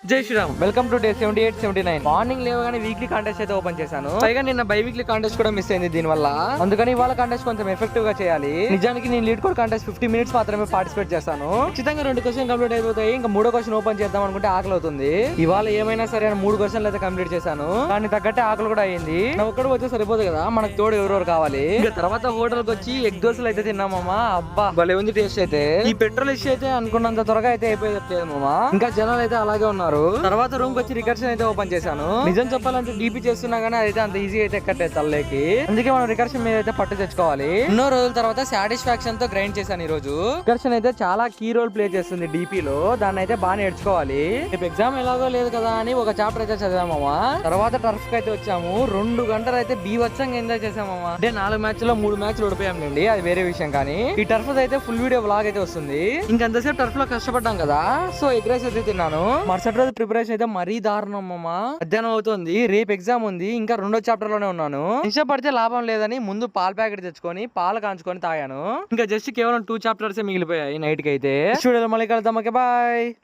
జై Sriram. Welcome to day 78, 79. Morning లేవగానే weekly contest అయితే ఓపెన్ చేశాను. పైగా నిన్న బై వీక్లీ కాంటెస్ట్ కూడా మిస్ అయింది దీని వల్ల. అందుకని ఇవాళ కాంటెస్ట్ కొంచెం ఎఫెక్టివ్ గా చేయాలి. నిజానికి నేను లీడ్ కోడ్ కాంటెస్ట్ 50 minutes మాత్రమే పార్టిసిపేట్ చేస్తాను. ఖచ్చితంగా 2 క్వశ్చన్ కంప్లీట్ అయిపోతాయి. ఇంకా 3వ క్వశ్చన్ ఓపెన్ చేద్దాం అనుకుంటే ఆకలి అవుతుంది. ఇవాళ ఏమైనా సరే 3 క్వశ్చన్లు అయితే కంప్లీట్ చేశాను. కానీ తగ్గట్టే ఆకలి కూడా అయింది. ఒక్కడు వచ్చే సరిపోదు కదా, మనకు తోడు ఎవరెవరు కావాలి. ఇంకా తర్వాత హోటల్ కి వచ్చి ఎగ్ దోశలు అయితే తిన్నామమ్మా. అబ్బా భలే ఉంది టేస్ట్ అయితే. ఈ పెట్రోల్ ఇష్యూ అయితే అనుకున్నంత త్వరగా అయితే అయిపోయేది మామా. ఇంకా జనాలు అయితే అలాగే ఉన్నారు. తర్వాత రూమ్ వచ్చి రికర్షన్ అయితే ఓపెన్ చేశాను. నిజం చెప్పాలంటే డీపీ చేస్తున్నా గానీ అదైతే అంత ఈజీ అయితే ఎక్కట్లేదు తల్లేకి. అందుకే మనం రికర్షన్ మీద అయితే పట్టు తెచ్చుకోవాలి. ఎన్నో రోజుల తర్వాత సాటిస్ఫాక్షన్ తో గ్రైండ్ చేశాను ఈ రోజు. రికర్షన్ అయితే చాలా కీ రోల్ ప్లే చేస్తుంది డీపీలో. దాన్ని అయితే బాగా నేర్చుకోవాలి. రేపు ఎగ్జామ్ ఎలాగో లేదు కదా అని ఒక చాప్టర్ అయితే చదివామమ్మా. తర్వాత టర్ఫ్ కి అయితే వచ్చాము. 2 గంటలు అయితే బీవచ్చంగా ఎంజాయ్ చేసామమ్మా. అంటే 4 మ్యాచ్లో 3 మ్యాచ్లు ఓడిపోయాండి, అది వేరే విషయం. కానీ ఈ టర్ఫ్ అయితే ఫుల్ వీడియో బ్లాగ్ అయితే వస్తుంది. ఇంకంతసేపు టర్ఫ్ లో కష్టపడ్డాం కదా, సో ఎగ్ రైస్ అయితే తిన్నాను. మరుసటి రోజు ప్రిపరేషన్ అయితే మరీ దారుణం అమ్మ. మధ్యాహ్నం అవుతుంది, రేపు ఎగ్జామ్ ఉంది. ఇంకా 2వ చాప్టర్ లోనే ఉన్నాను. ఇష్టపడితే లాభం లేదని ముందు పాల ప్యాకెట్ తెచ్చుకొని పాలు కాంచుకొని తాగాను. ఇంకా జస్ట్ కేవలం 2 చాప్టర్స్ మిగిలిపోయాయి నైట్ కి అయితే. స్టూడియోలో మళ్ళీ కలుద్దాం. Okay bye.